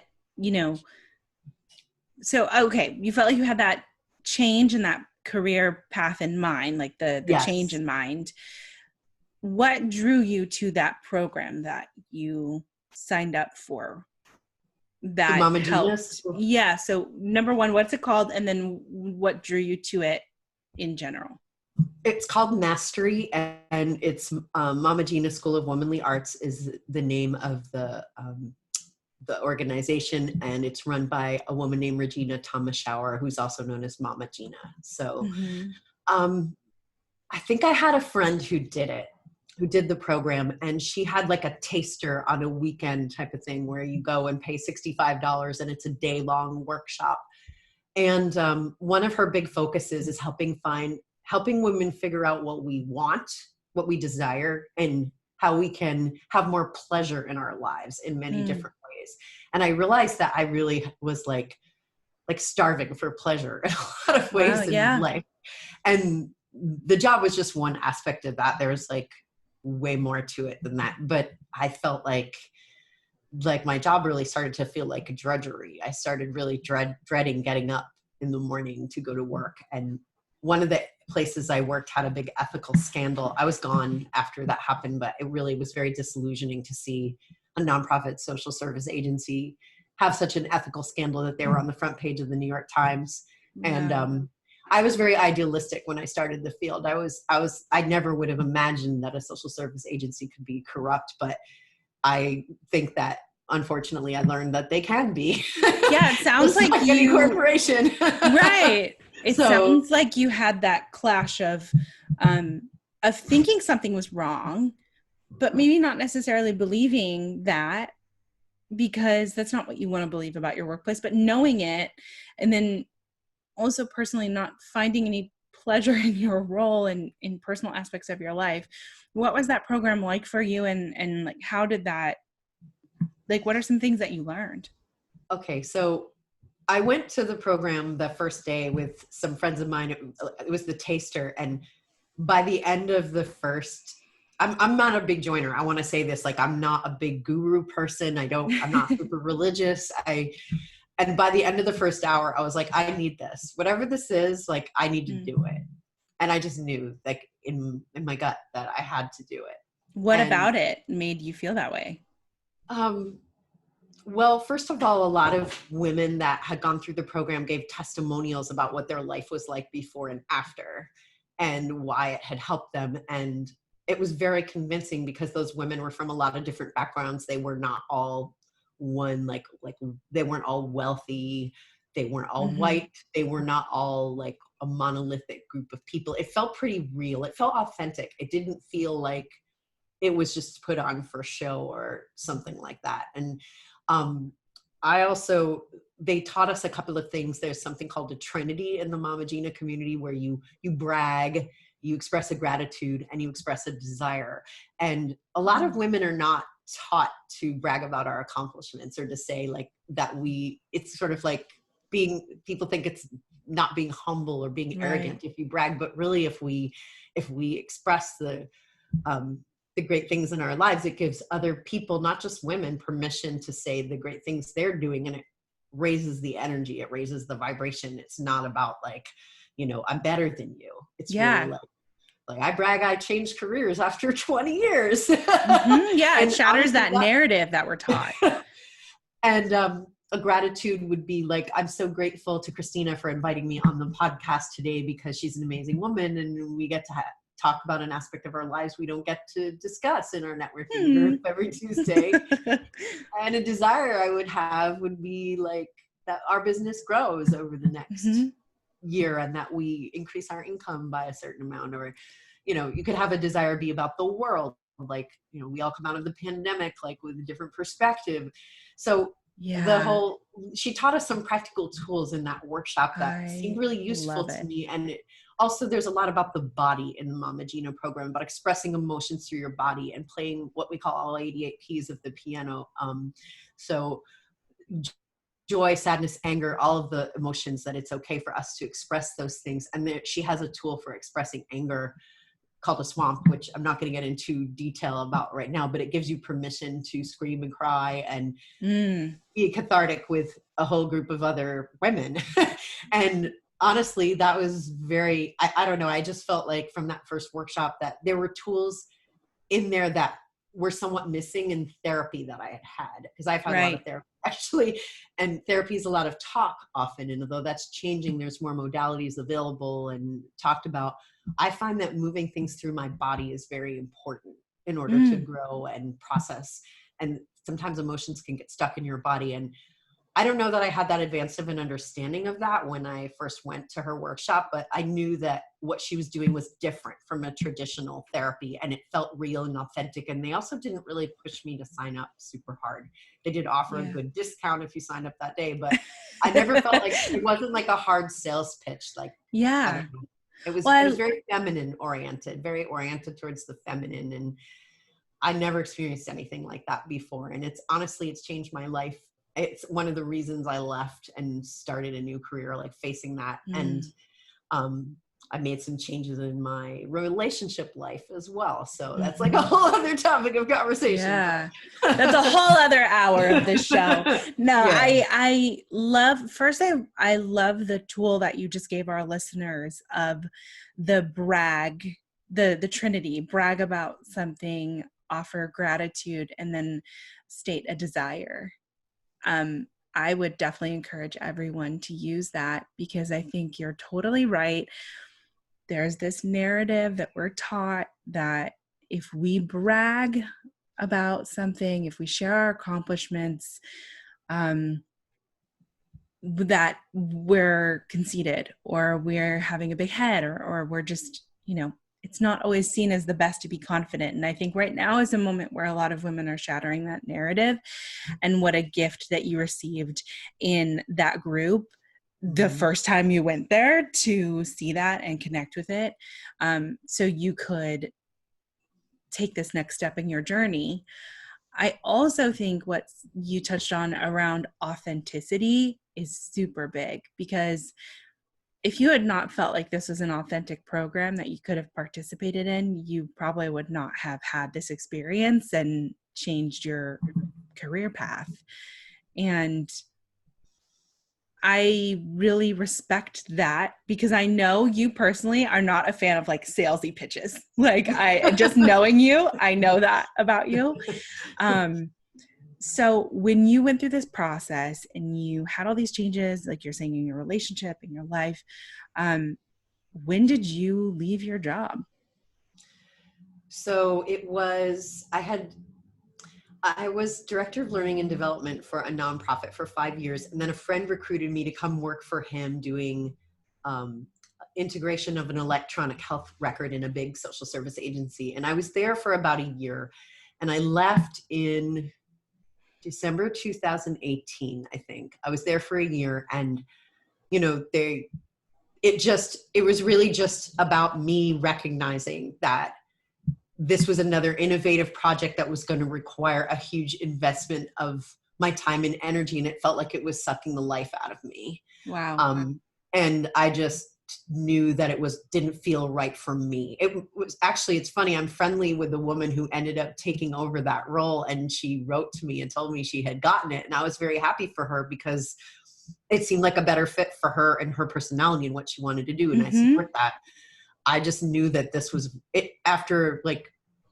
so, okay. You felt like you had that change in that career path in mind, like the change in mind. What drew you to that program that you signed up for? That Mama helped. Yeah. So number one, what's it called? And then what drew you to it in general? It's called Mastery, and it's Mama Gina School of Womanly Arts is the name of the organization, and it's run by a woman named Regina Thomas-Schauer, who's also known as Mama Gina. So I think I had a friend who did the program, and she had like a taster on a weekend type of thing where you go and pay $65 and it's a day-long workshop. And one of her big focuses is helping women figure out what we want, what we desire, and how we can have more pleasure in our lives in many different ways. And I realized that I really was like starving for pleasure in a lot of ways in life. And the job was just one aspect of that. There was like way more to it than that. But I felt like my job really started to feel like a drudgery. I started really dreading getting up in the morning to go to work. And one of the places I worked had a big ethical scandal. I was gone after that happened, but it really was very disillusioning to see a nonprofit social service agency have such an ethical scandal that they were on the front page of the New York Times. And I was very idealistic when I started the field. I never would have imagined that a social service agency could be corrupt, but I think that unfortunately I learned that they can be. Yeah, it sounds like any corporation. Right. It sounds like you had that clash of thinking something was wrong, but maybe not necessarily believing that, because that's not what you want to believe about your workplace, but knowing it, and then also personally not finding any pleasure in your role and in personal aspects of your life. What was that program like for you? And like, how did that, like, what are some things that you learned? Okay. So I went to the program the first day with some friends of mine. It was the taster. And by the end of the first, I'm not a big joiner. I want to say this, like, I'm not a big guru person. I'm not super religious. And by the end of the first hour, I was like, I need this. Whatever this is, like, I need to do it. And I just knew, like, in my gut that I had to do it. What about it made you feel that way? Well, first of all, a lot of women that had gone through the program gave testimonials about what their life was like before and after, and why it had helped them. And it was very convincing because those women were from a lot of different backgrounds. They were not all one, like they weren't all wealthy. They weren't all white. They were not all like a monolithic group of people. It felt pretty real. It felt authentic. It didn't feel like it was just put on for show or something like that. And they taught us a couple of things. There's something called a Trinity in the Mama Gina community where you brag, you express a gratitude, and you express a desire. And a lot of women are not taught to brag about our accomplishments or to say like that it's sort of like people think it's not being humble or being arrogant if you brag, but really if we express the great things in our lives, it gives other people, not just women, permission to say the great things they're doing, and it raises the energy, it raises the vibration. It's not about like, I'm better than you. It's really like I brag I changed careers after 20 years. Yeah, it shatters honestly, that narrative that we're taught. And a gratitude would be like, I'm so grateful to Christina for inviting me on the podcast today, because she's an amazing woman and we get to talk about an aspect of our lives we don't get to discuss in our networking group every Tuesday. And a desire I would have would be like that our business grows over the next year, and that we increase our income by a certain amount. Or, you could have a desire be about the world. Like, we all come out of the pandemic, like with a different perspective. So she taught us some practical tools in that workshop that seemed really useful to me. And also there's a lot about the body in the Mama Gina program, about expressing emotions through your body and playing what we call all 88 keys of the piano. So joy, sadness, anger, all of the emotions, that it's okay for us to express those things. And she has a tool for expressing anger called a swamp, which I'm not going to get into detail about right now, but it gives you permission to scream and cry and be cathartic with a whole group of other women. And honestly, that was very, I don't know, I just felt like from that first workshop that there were tools in there that were somewhat missing in therapy that I had, because I've had a lot of therapy actually, and therapy is a lot of talk often, and although that's changing, there's more modalities available and talked about. I find that moving things through my body is very important in order to grow and process, and sometimes emotions can get stuck in your body. And I don't know that I had that advanced of an understanding of that when I first went to her workshop, but I knew that what she was doing was different from a traditional therapy, and it felt real and authentic. And they also didn't really push me to sign up super hard. They did offer a good discount if you signed up that day, but I never felt like it wasn't like a hard sales pitch. Like, it was very feminine oriented, very oriented towards the feminine. And I never experienced anything like that before. And it's changed my life. It's one of the reasons I left and started a new career, like facing that. And I made some changes in my relationship life as well. So that's like a whole other topic of conversation. Yeah, that's a whole other hour of this show. No, I love the tool that you just gave our listeners of the brag, the Trinity: brag about something, offer gratitude, and then state a desire. I would definitely encourage everyone to use that, because I think you're totally right. There's this narrative that we're taught that if we brag about something, if we share our accomplishments, that we're conceited, or we're having a big head, or we're just, it's not always seen as the best to be confident. And I think right now is a moment where a lot of women are shattering that narrative. And what a gift that you received in that group the first time you went there, to see that and connect with it. So you could take this next step in your journey. I also think what you touched on around authenticity is super big, because if you had not felt like this was an authentic program that you could have participated in, you probably would not have had this experience and changed your career path. And I really respect that, because I know you personally are not a fan of like salesy pitches. Like, just knowing you, I know that about you. So when you went through this process and you had all these changes, like you're saying, in your relationship, in your life, when did you leave your job? So I was director of learning and development for a nonprofit for 5 years. And then a friend recruited me to come work for him doing integration of an electronic health record in a big social service agency. And I was there for about a year, and I left in December 2018, I think. I was there for a year, and, it was really just about me recognizing that this was another innovative project that was going to require a huge investment of my time and energy. And it felt like it was sucking the life out of me. Wow. And I just knew that didn't feel right for me. It was actually, it's funny, I'm friendly with the woman who ended up taking over that role. And she wrote to me and told me she had gotten it. And I was very happy for her because it seemed like a better fit for her and her personality and what she wanted to do. And I support that. I just knew that this was it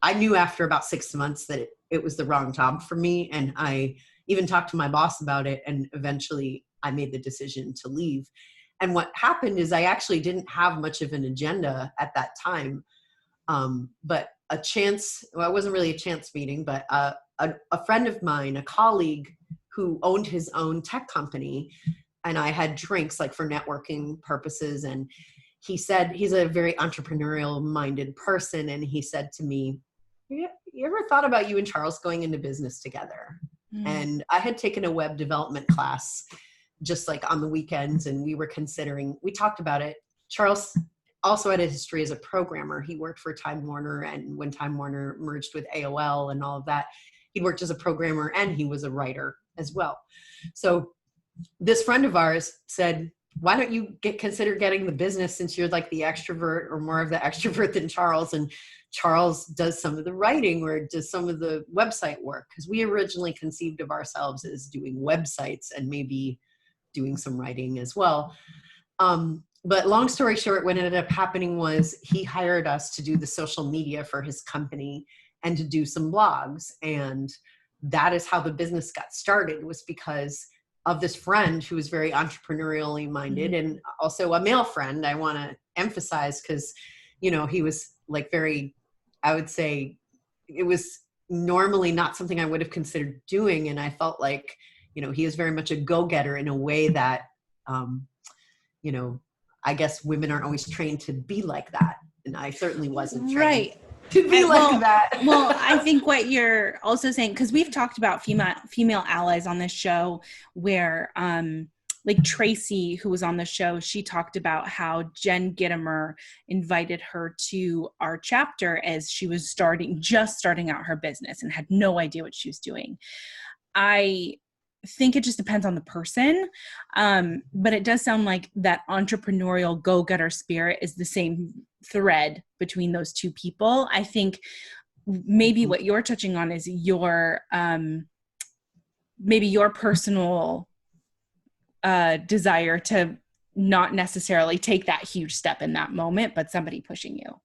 I knew after about 6 months that it was the wrong job for me. And I even talked to my boss about it. And eventually I made the decision to leave. And what happened is I actually didn't have much of an agenda at that time. But it wasn't really a chance meeting, but a friend of mine, a colleague who owned his own tech company, and I had drinks like for networking purposes. And he said, he's a very entrepreneurial minded person. And he said to me, you ever thought about you and Charles going into business together? And I had taken a web development class just like on the weekends, and we talked about it. Charles also had a history as a programmer. He worked for Time Warner, and when Time Warner merged with AOL and all of that, he worked as a programmer and he was a writer as well. So this friend of ours said, why don't you consider getting the business, since you're like the extrovert or more of the extrovert than Charles, and Charles does some of the writing or does some of the website work. Because we originally conceived of ourselves as doing websites and maybe doing some writing as well. But long story short, what ended up happening was he hired us to do the social media for his company and to do some blogs. And that is how the business got started, was because of this friend who was very entrepreneurially minded, and also a male friend, I want to emphasize, because, he was like I would say it was normally not something I would have considered doing. And I felt like, he is very much a go-getter in a way that, I guess women aren't always trained to be like that. And I certainly wasn't trained to be like that. Well, I think what you're also saying, because we've talked about female allies on this show, where like Tracy, who was on the show, she talked about how Jen Gittimer invited her to our chapter as she was just starting out her business and had no idea what she was doing. I think it just depends on the person. But it does sound like that entrepreneurial go-getter spirit is the same thread between those two people. I think maybe what you're touching on is your maybe your personal desire to not necessarily take that huge step in that moment, but somebody pushing you.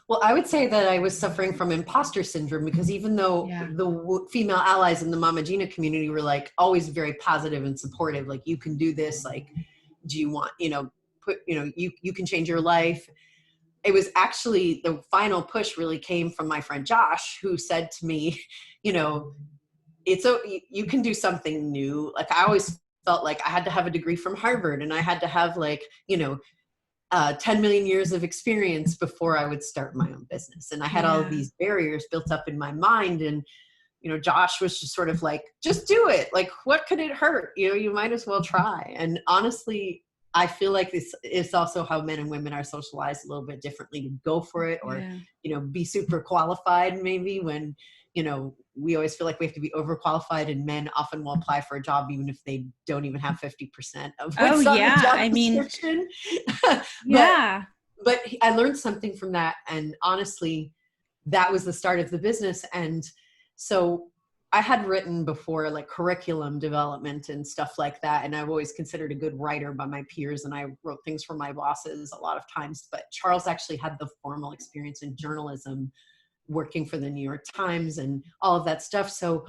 Well, I would say that I was suffering from imposter syndrome, because even though the female allies in the Mama Gina community were like always very positive and supportive, like, you can do this, like, do you want, you can change your life. It was actually the final push really came from my friend Josh, who said to me, you can do something new. Like, I always felt like I had to have a degree from Harvard, and I had to have 10 million years of experience before I would start my own business. And I had all of these barriers built up in my mind. And, Josh was just sort of like, just do it. Like, what could it hurt? You might as well try. And honestly, I feel like this is also how men and women are socialized a little bit differently, to go for it, or, be super qualified maybe, when, we always feel like we have to be overqualified, and men often will apply for a job even if they don't even have 50% of what's on the job description. But I learned something from that. And honestly, that was the start of the business. And so I had written before, like, curriculum development and stuff like that. And I've always considered a good writer by my peers. And I wrote things for my bosses a lot of times. But Charles actually had the formal experience in journalism, working for the New York Times and all of that stuff. So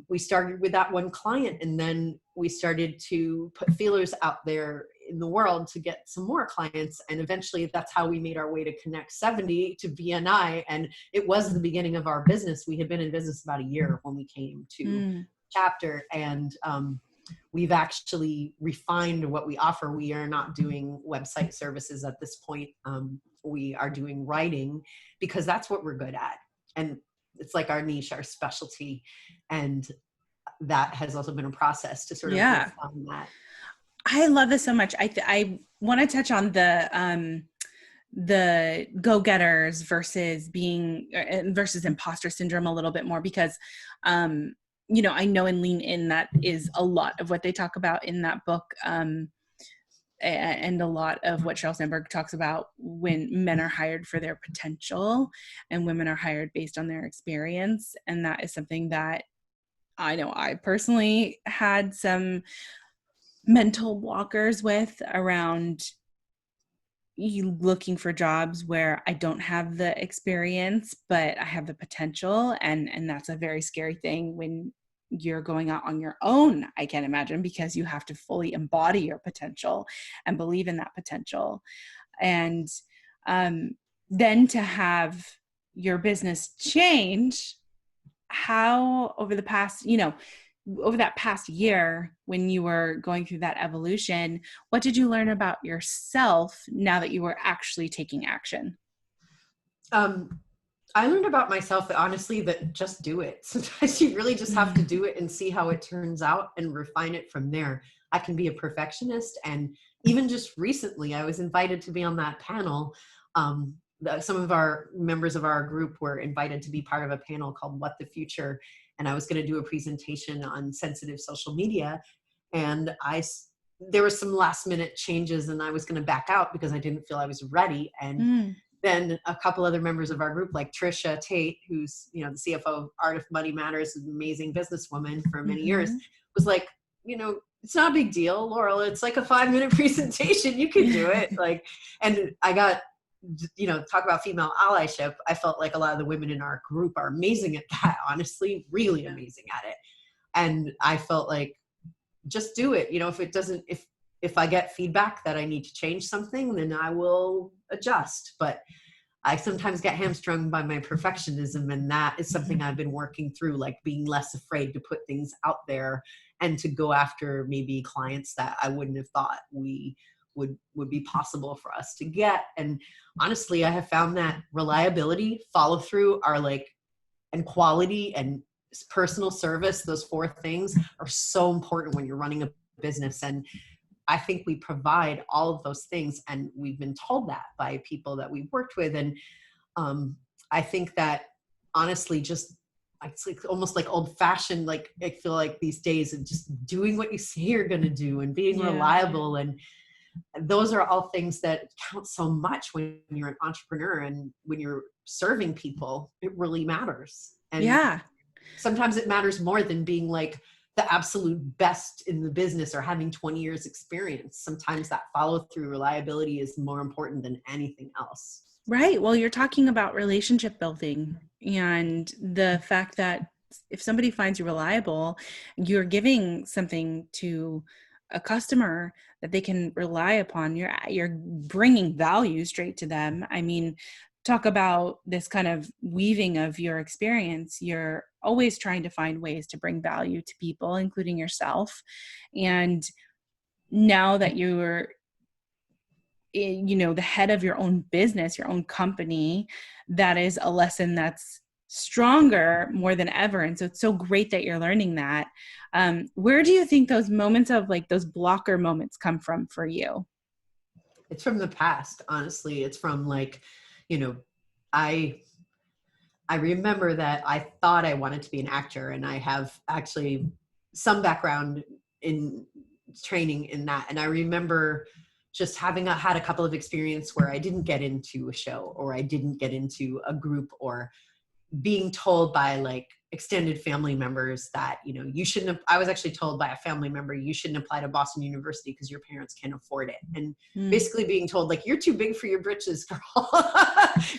we started with that one client, and then we started to put feelers out there in the world to get some more clients. And eventually that's how we made our way to Connect 70 to BNI. And it was the beginning of our business. We had been in business about a year when we came to chapter. And we've actually refined what we offer. We are not doing website services at this point. We are doing writing, because that's what we're good at. And it's like our niche, our specialty. And that has also been a process to sort of refine that. I love this so much. I want to touch on the go-getters versus imposter syndrome a little bit more, because I know in Lean In, that is a lot of what they talk about in that book, and a lot of what Sheryl Sandberg talks about when men are hired for their potential and women are hired based on their experience. And that is something that I know I personally had some mental blockers with, around you looking for jobs where I don't have the experience, but I have the potential. And that's a very scary thing when you're going out on your own, I can imagine, because you have to fully embody your potential and believe in that potential. And then to have your business change, how over that past year, when you were going through that evolution, what did you learn about yourself now that you were actually taking action? I learned about myself, honestly, that just do it. Sometimes you really just have to do it and see how it turns out and refine it from there. I can be a perfectionist. And even just recently, I was invited to be on that panel. Some of our members of our group were invited to be part of a panel called What the Future. And I was going to do a presentation on sensitive social media. And there were some last minute changes, and I was going to back out because I didn't feel I was ready. And then a couple other members of our group, like Trisha Tate, who's, the CFO of Art of Money Matters, an amazing businesswoman for many years, was like, it's not a big deal, Laurel. It's like a 5-minute presentation. You can do it. And I got, talk about female allyship. I felt like a lot of the women in our group are amazing at that, honestly, really amazing at it. And I felt like, just do it. If I get feedback that I need to change something, then I will adjust. But I sometimes get hamstrung by my perfectionism, and that is something I've been working through, like being less afraid to put things out there and to go after maybe clients that I wouldn't have thought would be possible for us to get. And honestly, I have found that reliability, follow through and quality and personal service, those 4 things are so important when you're running a business. And I think we provide all of those things, and we've been told that by people that we've worked with. And I think that honestly, just it's like almost like old fashioned, like I feel like these days of just doing what you say you're going to do and being reliable. And those are all things that count so much when you're an entrepreneur, and when you're serving people, it really matters. And sometimes it matters more than being like the absolute best in the business or having 20 years experience. Sometimes that follow through reliability is more important than anything else. Right. Well, you're talking about relationship building, and the fact that if somebody finds you reliable, you're giving something to a customer that they can rely upon. You're bringing value straight to them. I mean, talk about this kind of weaving of your experience. You're always trying to find ways to bring value to people, including yourself. And now that you're, the head of your own business, your own company, that is a lesson that's stronger more than ever. And so it's so great that you're learning that. Where do you think those moments of like those blocker moments come from for you? It's from the past, honestly. It's from I remember that I thought I wanted to be an actor, and I have actually some background in training in that. And I remember just having had a couple of experiences where I didn't get into a show, or I didn't get into a group, or being told by like extended family members that, you shouldn't have, I was actually told by a family member, you shouldn't apply to Boston University because your parents can't afford it. And basically being told like, you're too big for your britches, girl.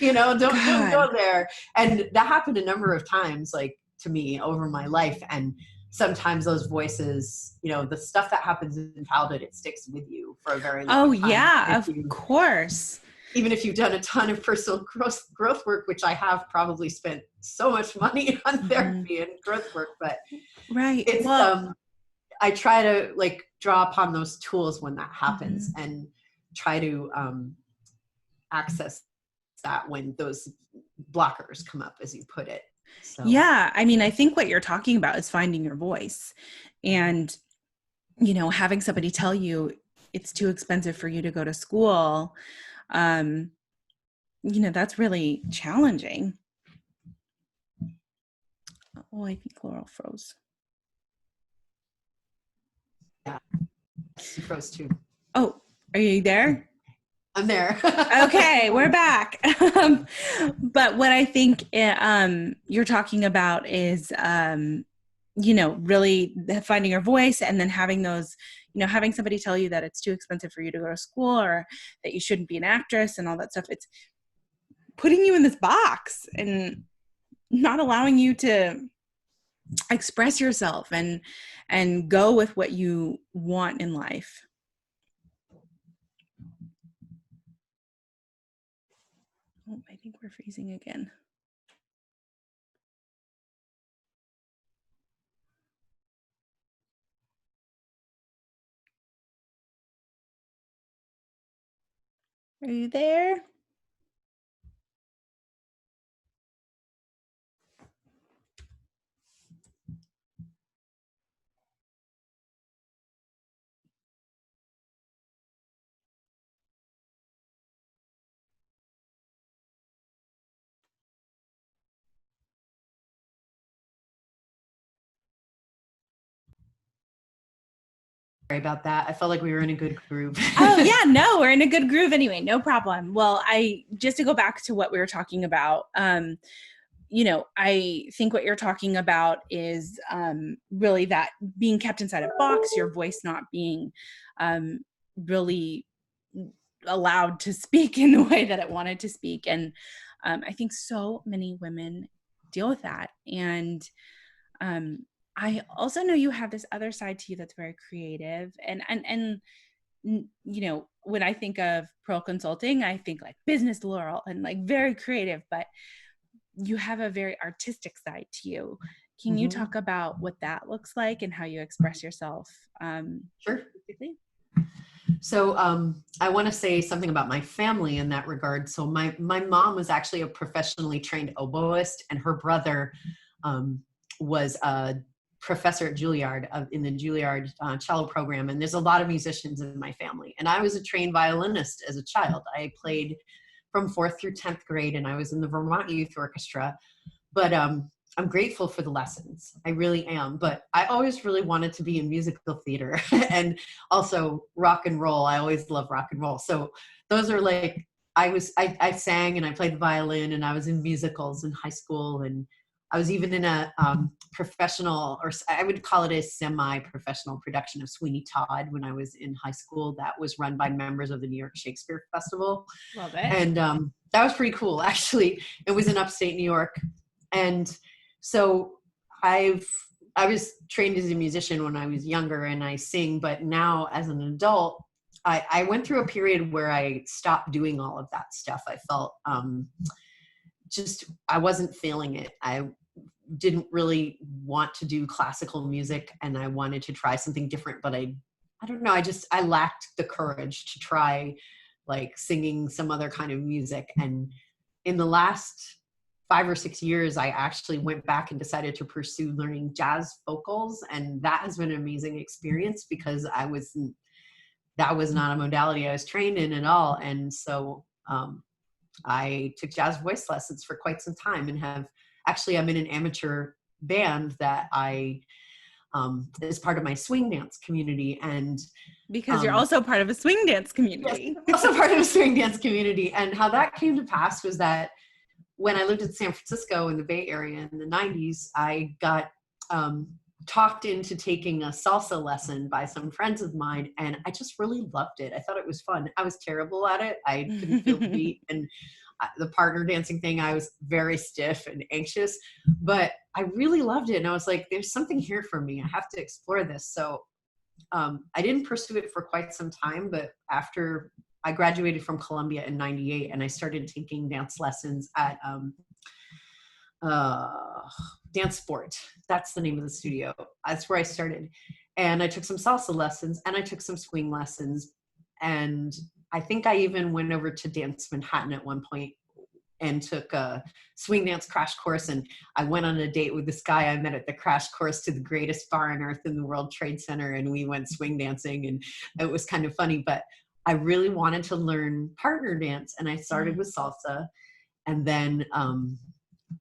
Don't go there. And that happened a number of times, like to me over my life. And sometimes those voices, the stuff that happens in childhood, it sticks with you for a very long time. Oh yeah, of course. Even if you've done a ton of personal growth work, which I have probably spent so much money on therapy and growth work, but it's, I try to like draw upon those tools when that happens and try to access that when those blockers come up, as you put it. So. Yeah. I mean, I think what you're talking about is finding your voice. And having somebody tell you it's too expensive for you to go to school, that's really challenging. Oh, I think Laurel froze. Yeah, she froze too. Oh, are you there? I'm there. Okay, we're back. But what I think you're talking about is, really finding your voice, and then having those, having somebody tell you that it's too expensive for you to go to school, or that you shouldn't be an actress and all that stuff. It's putting you in this box and not allowing you to express yourself and go with what you want in life. Oh, I think we're freezing again. Are you there? Sorry about that. I felt like we were in a good groove. Oh yeah, no, we're in a good groove anyway. No problem. Well, just to go back to what we were talking about, I think what you're talking about is really that being kept inside a box, your voice not being really allowed to speak in the way that it wanted to speak. And I think so many women deal with that. And I also know you have this other side to you that's very creative. And when I think of Pearl Consulting, I think like business Laurel and like very creative, but you have a very artistic side to you. Can you talk about what that looks like and how you express yourself? Sure. So I want to say something about my family in that regard. So my mom was actually a professionally trained oboist, and her brother was a professor at Juilliard in the Juilliard cello program. And there's a lot of musicians in my family. And I was a trained violinist as a child. I played from 4th through 10th grade, and I was in the Vermont Youth Orchestra. But I'm grateful for the lessons. I really am. But I always really wanted to be in musical theater and also rock and roll. I always loved rock and roll. So those are like, I sang and I played the violin, and I was in musicals in high school, and I was even in a professional, or I would call it a semi-professional production of Sweeney Todd when I was in high school. That was run by members of the New York Shakespeare Festival. Love it. And that was pretty cool, actually. It was in upstate New York. And so I was trained as a musician when I was younger, and I sing, but now as an adult, I went through a period where I stopped doing all of that stuff. I felt I wasn't feeling it. I didn't really want to do classical music, and I wanted to try something different, but I don't know. I lacked the courage to try like singing some other kind of music. And in the last 5 or 6 years, I actually went back and decided to pursue learning jazz vocals. And that has been an amazing experience, because that was not a modality I was trained in at all. And so I took jazz voice lessons for quite some time, and I'm in an amateur band that is part of my swing dance community. And because you're also part of a swing dance community. Yes, also part of a swing dance community. And how that came to pass was that when I lived in San Francisco in the Bay Area in the 90s, I got talked into taking a salsa lesson by some friends of mine, and I just really loved it. I thought it was fun. I was terrible at it. I couldn't feel the beat, and the partner dancing thing, I was very stiff and anxious, but I really loved it. And I was like, there's something here for me. I have to explore this. So I didn't pursue it for quite some time, but after I graduated from Columbia in 98, and I started taking dance lessons at Dance Sport. That's the name of the studio. That's where I started. And I took some salsa lessons, and I took some swing lessons. And I think I even went over to Dance Manhattan at one point and took a swing dance crash course. And I went on a date with this guy I met at the crash course to the greatest bar on earth in the World Trade Center. And we went swing dancing, and it was kind of funny, but I really wanted to learn partner dance. And I started with salsa, and then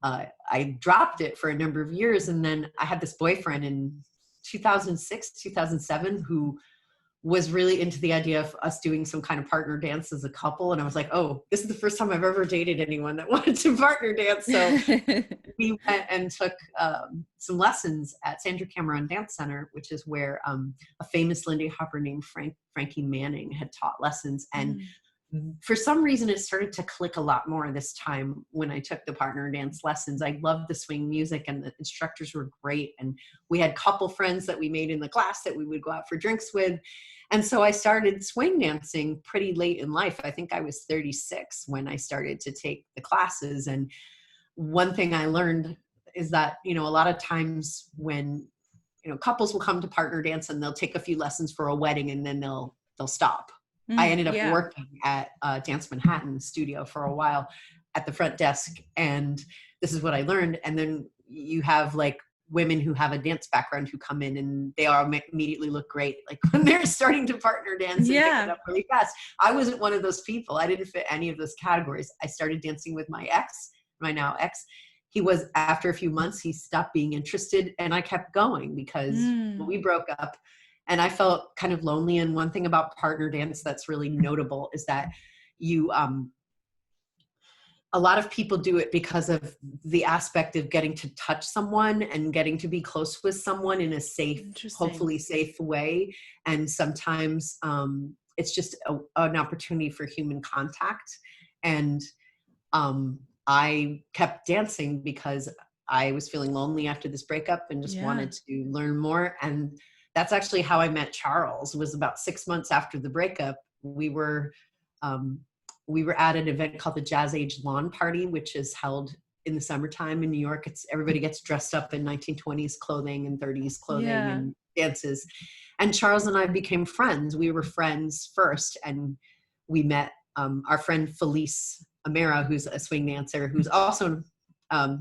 I dropped it for a number of years. And then I had this boyfriend in 2006, 2007, who was really into the idea of us doing some kind of partner dance as a couple. And I was like, oh, this is the first time I've ever dated anyone that wanted to partner dance. So we went and took some lessons at Sandra Cameron Dance Center, which is where a famous Lindy Hopper named Frankie Manning had taught lessons. And for some reason, it started to click a lot more this time when I took the partner dance lessons. I loved the swing music, and the instructors were great. And we had couple friends that we made in the class that we would go out for drinks with. And so I started swing dancing pretty late in life. I think I was 36 when I started to take the classes. And one thing I learned is that, a lot of times when, couples will come to partner dance and they'll take a few lessons for a wedding and then they'll stop. I ended up working at Dance Manhattan studio for a while at the front desk. And this is what I learned. And then you have like women who have a dance background who come in, and they all immediately look great. Like when they're starting to partner dance and pick it up really fast. I wasn't one of those people. I didn't fit any of those categories. I started dancing with my now ex. He was, after a few months, he stopped being interested, and I kept going because we broke up. And I felt kind of lonely. And one thing about partner dance that's really notable is that a lot of people do it because of the aspect of getting to touch someone and getting to be close with someone in a safe, hopefully safe way. And sometimes it's just an opportunity for human contact. And I kept dancing because I was feeling lonely after this breakup and just wanted to learn more. And that's actually how I met Charles. It was about 6 months after the breakup. We were at an event called the Jazz Age Lawn Party, which is held in the summertime in New York. Everybody gets dressed up in 1920s clothing and 30s clothing and dances. And Charles and I became friends. We were friends first, and we met our friend Felice Amera, who's a swing dancer, who's also a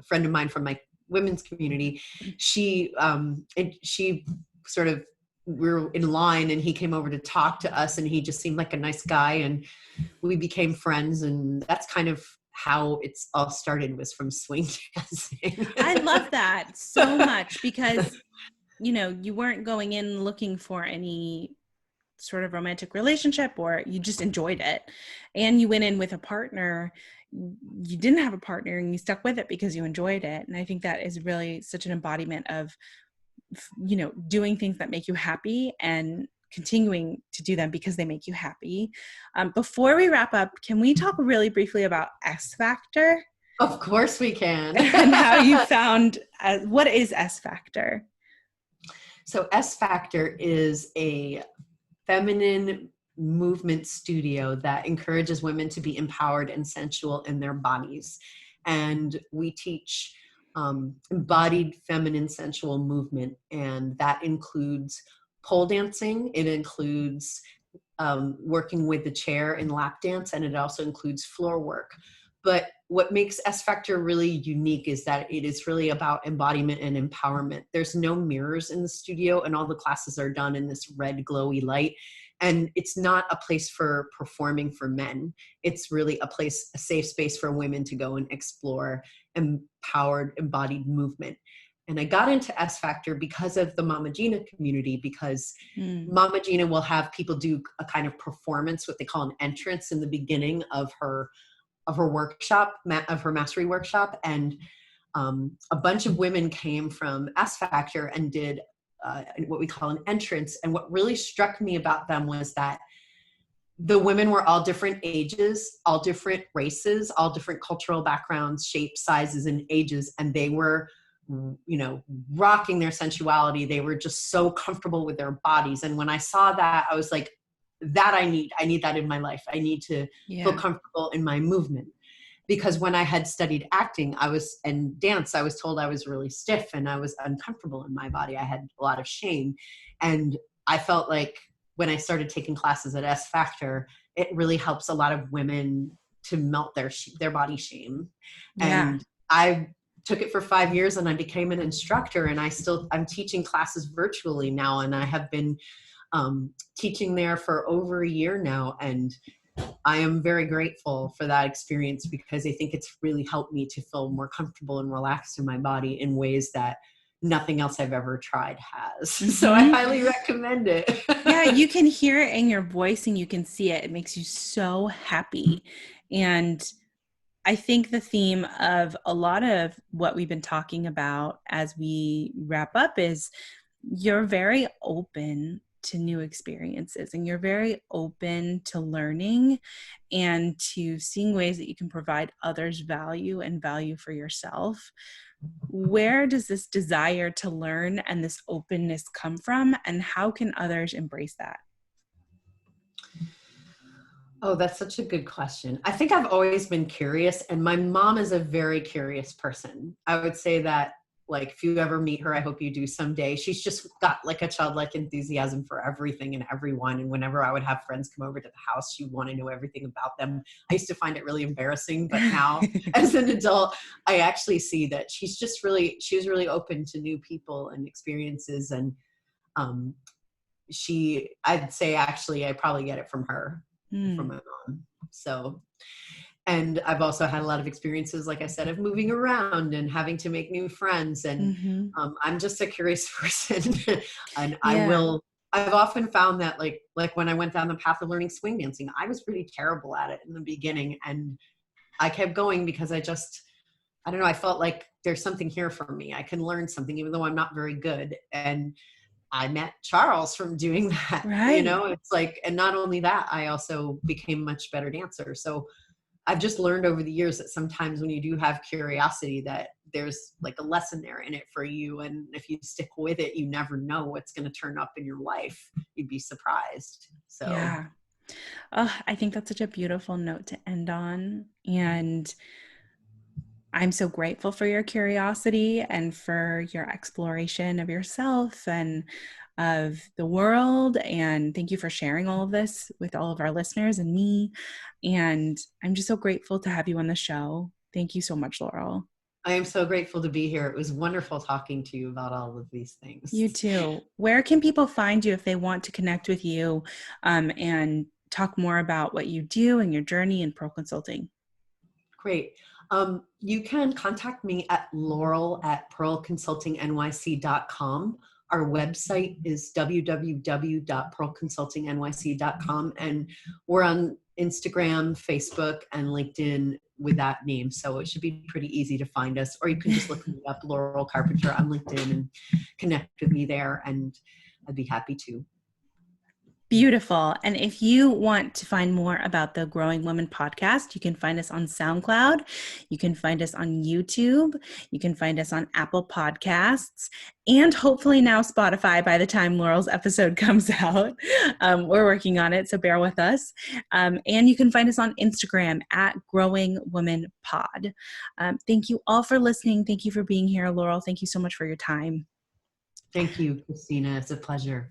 friend of mine from my women's community. She sort of, we were in line, and he came over to talk to us, and he just seemed like a nice guy, and we became friends. And that's kind of how it's all started, was from swing dancing. I love that so much because, you weren't going in looking for any sort of romantic relationship, or you just enjoyed it. And you went in with a partner. You didn't have a partner, and you stuck with it because you enjoyed it. And I think that is really such an embodiment of, doing things that make you happy and continuing to do them because they make you happy. Before we wrap up, can we talk really briefly about S Factor? Of course we can. And how you found, what is S Factor? So S Factor is a feminine movement studio that encourages women to be empowered and sensual in their bodies. And we teach embodied feminine sensual movement, and that includes pole dancing. It includes working with the chair in lap dance, and it also includes floor work. But what makes S Factor really unique is that it is really about embodiment and empowerment. There's no mirrors in the studio, and all the classes are done in this red glowy light. And it's not a place for performing for men. It's really a safe space for women to go and explore empowered, embodied movement. And I got into S Factor because of the Mama Gina community, because Mama Gina will have people do a kind of performance, what they call an entrance, in the beginning of her workshop, of her mastery workshop. And a bunch of women came from S Factor and did what we call an entrance. And what really struck me about them was that the women were all different ages, all different races, all different cultural backgrounds, shapes, sizes, and ages. And they were, rocking their sensuality. They were just so comfortable with their bodies. And when I saw that, I was like, I need that in my life. I need to feel comfortable in my movement. Because when I had studied acting and dance, I was told I was really stiff and I was uncomfortable in my body. I had a lot of shame. And I felt like when I started taking classes at S Factor, it really helps a lot of women to melt their body shame. Yeah. And I took it for 5 years and I became an instructor, and I'm teaching classes virtually now. And I have been teaching there for over a year now. And I am very grateful for that experience, because I think it's really helped me to feel more comfortable and relaxed in my body in ways that nothing else I've ever tried has. Mm-hmm. So I highly recommend it. Yeah, you can hear it in your voice and you can see it. It makes you so happy. And I think the theme of a lot of what we've been talking about as we wrap up is you're very open to new experiences, and you're very open to learning and to seeing ways that you can provide others value and value for yourself. Where does this desire to learn and this openness come from, and how can others embrace that? Oh, that's such a good question. I think I've always been curious, and my mom is a very curious person. I would say that, like, if you ever meet her, I hope you do someday. She's just got like a childlike enthusiasm for everything and everyone. And whenever I would have friends come over to the house, she'd want to know everything about them. I used to find it really embarrassing, but now as an adult, I actually see that she's really open to new people and experiences. And I'd say actually, I probably get it from her, from my mom. So, and I've also had a lot of experiences, like I said, of moving around and having to make new friends. And I'm just a curious person. And I've often found that like when I went down the path of learning swing dancing, I was pretty terrible at it in the beginning. And I kept going because I don't know, I felt like there's something here for me. I can learn something, even though I'm not very good. And I met Charles from doing that. Right. It's like, and not only that, I also became a much better dancer. So I've just learned over the years that sometimes when you do have curiosity, that there's like a lesson there in it for you. And if you stick with it, you never know what's going to turn up in your life. You'd be surprised. So yeah. I think that's such a beautiful note to end on. And I'm so grateful for your curiosity and for your exploration of yourself and of the world. And thank you for sharing all of this with all of our listeners and me. And I'm just so grateful to have you on the show. Thank you so much, Laurel. I am so grateful to be here. It was wonderful talking to you about all of these things. You too. Where can people find you if they want to connect with you and talk more about what you do and your journey in Pearl Consulting? Great. You can contact me at laurel@pearlconsultingnyc.com. Our website is www.pearlconsultingnyc.com, and we're on Instagram, Facebook, and LinkedIn with that name. So it should be pretty easy to find us, or you can just look me up, Laurel Carpenter, on LinkedIn, and connect with me there, and I'd be happy to. Beautiful. And if you want to find more about the Growing Woman podcast, you can find us on SoundCloud. You can find us on YouTube. You can find us on Apple Podcasts, and hopefully now Spotify by the time Laurel's episode comes out. We're working on it, so bear with us. And you can find us on Instagram at Growing Woman Pod. Thank you all for listening. Thank you for being here, Laurel. Thank you so much for your time. Thank you, Christina. It's a pleasure.